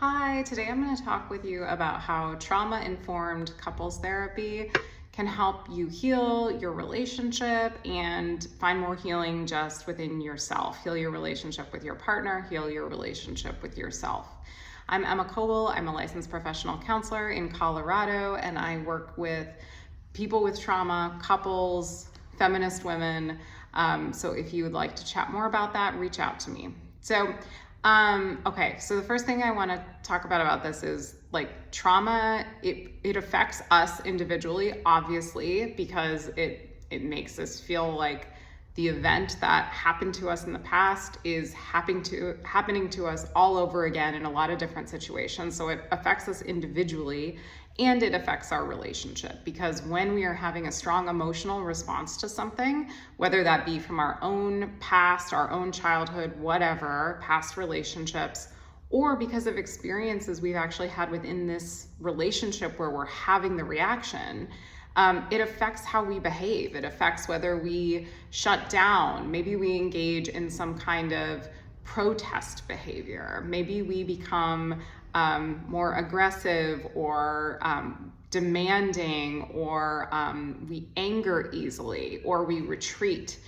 Hi, today I'm going to talk with you about how trauma-informed couples therapy can help you heal your relationship and find more healing just within yourself. Heal your relationship with your partner, heal your relationship with yourself. I'm Emma Coble. I'm a licensed professional counselor in Colorado, and I work with people with trauma, couples, feminist women. So if you would like to chat more about that, reach out to me. Okay, so the first thing I want to talk about this is like trauma. It affects us individually, obviously, because it makes us feel like the event that happened to us in the past is happening to us all over again in a lot of different situations. So it affects us individually, and it affects our relationship, because when we are having a strong emotional response to something, whether that be from our own past, our own childhood, whatever, past relationships, or because of experiences we've actually had within this relationship where we're having the reaction, it affects how we behave. It affects whether we shut down. Maybe we engage in some kind of protest behavior. Maybe we become more aggressive or demanding, or we anger easily, or we retreat.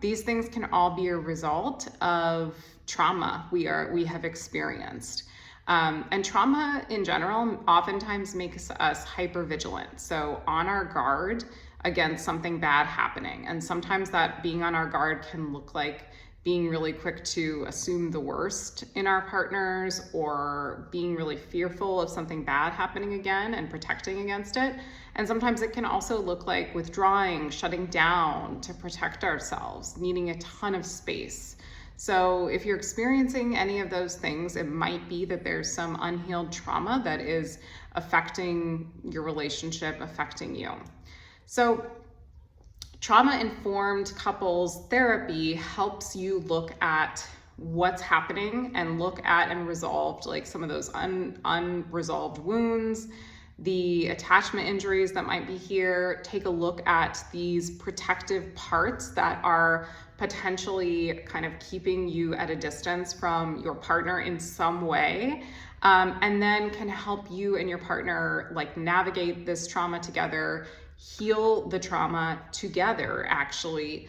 These things can all be a result of trauma we have experienced. And trauma in general oftentimes makes us hypervigilant, so on our guard against something bad happening. And sometimes that being on our guard can look like being really quick to assume the worst in our partners, or being really fearful of something bad happening again and protecting against it. And sometimes it can also look like withdrawing, shutting down to protect ourselves, needing a ton of space. So if you're experiencing any of those things, it might be that there's some unhealed trauma that is affecting your relationship, affecting you. So trauma-informed couples therapy helps you look at what's happening and look at and resolve like some of those unresolved wounds, the attachment injuries that might be here. Take a look at these protective parts that are potentially kind of keeping you at a distance from your partner in some way, and then can help you and your partner like navigate this trauma together, heal the trauma together, actually,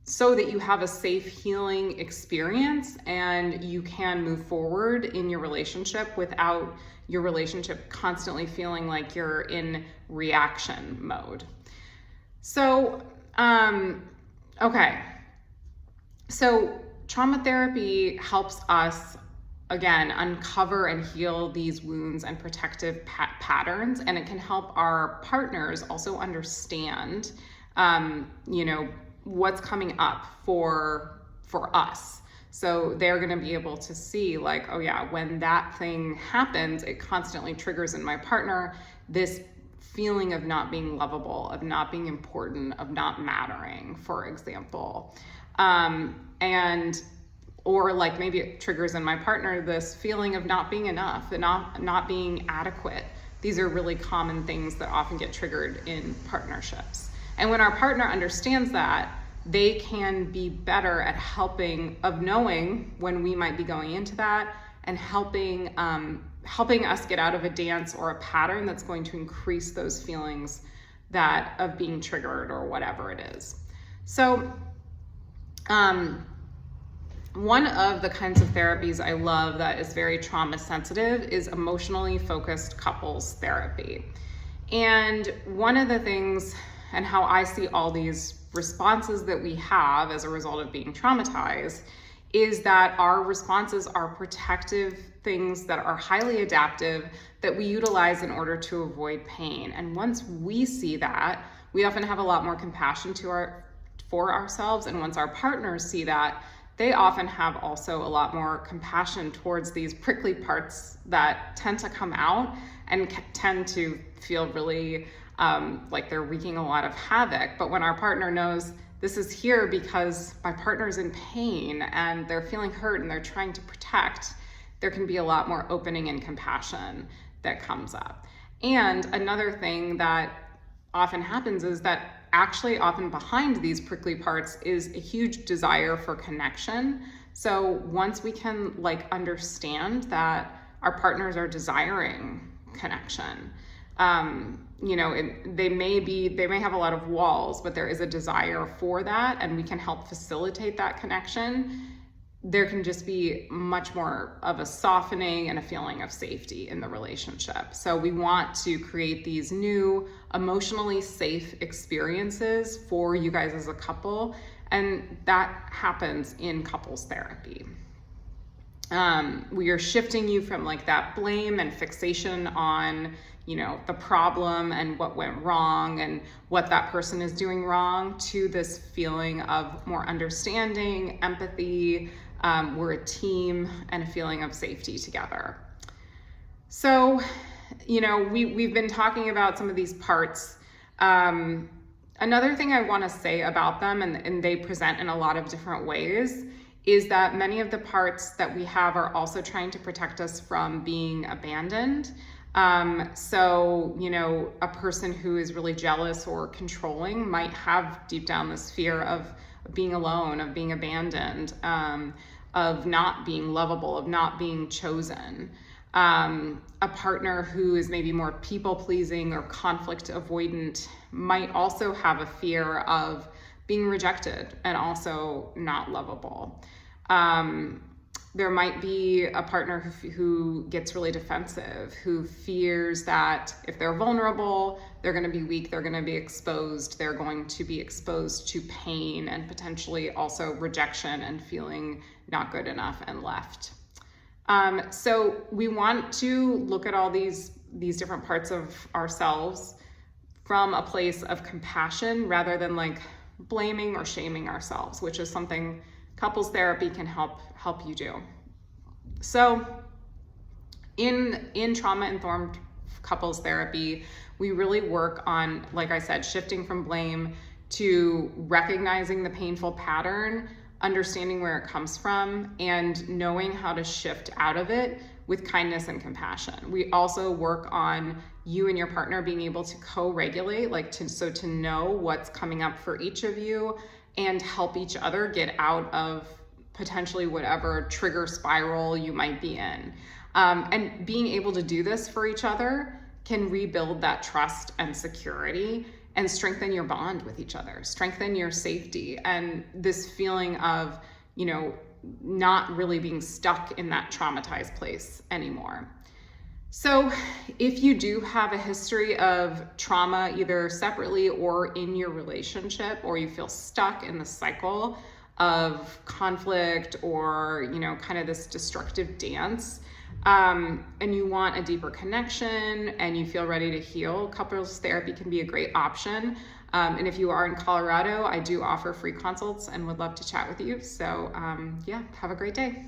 so that you have a safe healing experience and you can move forward in your relationship without your relationship constantly feeling like you're in reaction mode. So, so trauma therapy helps us, again, uncover and heal these wounds and protective patterns, and it can help our partners also understand, what's coming up for us. So they're going to be able to see like, oh yeah, when that thing happens, it constantly triggers in my partner this feeling of not being lovable, of not being important, of not mattering, for example. Or like maybe it triggers in my partner this feeling of not being enough, and not being adequate. These are really common things that often get triggered in partnerships. And when our partner understands that, they can be better at knowing when we might be going into that, and helping us get out of a dance or a pattern that's going to increase those feelings of being triggered or whatever it is. So, one of the kinds of therapies I love that is very trauma sensitive is emotionally focused couples therapy. And one of the things, and how I see all these responses that we have as a result of being traumatized, is that our responses are protective things that are highly adaptive that we utilize in order to avoid pain. And once we see that, we often have a lot more compassion for ourselves. And once our partners see that, they often have also a lot more compassion towards these prickly parts that tend to come out and tend to feel really like they're wreaking a lot of havoc. But when our partner knows this is here because my partner's in pain and they're feeling hurt and they're trying to protect, there can be a lot more opening and compassion that comes up. And another thing that often happens is that actually often behind these prickly parts is a huge desire for connection. So once we can like understand that our partners are desiring connection, you know, they may have a lot of walls, but there is a desire for that, and we can help facilitate that connection. There can just be much more of a softening and a feeling of safety in the relationship. So we want to create these new emotionally safe experiences for you guys as a couple, and that happens in couples therapy. We are shifting you from like that blame and fixation on, you know, the problem and what went wrong and what that person is doing wrong, to this feeling of more understanding, empathy. We're a team, and a feeling of safety together. So, you know, we've been talking about some of these parts. Another thing I want to say about them, and they present in a lot of different ways, is that many of the parts that we have are also trying to protect us from being abandoned. So, you know, a person who is really jealous or controlling might have deep down this fear of being alone, of being abandoned, of not being lovable, of not being chosen. A partner who is maybe more people-pleasing or conflict avoidant might also have a fear of being rejected and also not lovable. There might be a partner who gets really defensive, who fears that if they're vulnerable, they're going to be weak, they're going to be exposed, they're going to be exposed to pain and potentially also rejection and feeling not good enough and left. So we want to look at all these different parts of ourselves from a place of compassion rather than like blaming or shaming ourselves, which is something couples therapy can help you do. So in trauma-informed couples therapy, we really work on, like I said, shifting from blame to recognizing the painful pattern, understanding where it comes from, and knowing how to shift out of it with kindness and compassion. We also work on you and your partner being able to co-regulate, to know what's coming up for each of you and help each other get out of potentially whatever trigger spiral you might be in. And being able to do this for each other can rebuild that trust and security and strengthen your bond with each other, strengthen your safety, and this feeling of, you know, not really being stuck in that traumatized place anymore. So if you do have a history of trauma, either separately or in your relationship, or you feel stuck in the cycle of conflict or, you know, kind of this destructive dance, and you want a deeper connection and you feel ready to heal, couples therapy can be a great option. And if you are in Colorado, I do offer free consults and would love to chat with you. So yeah, have a great day.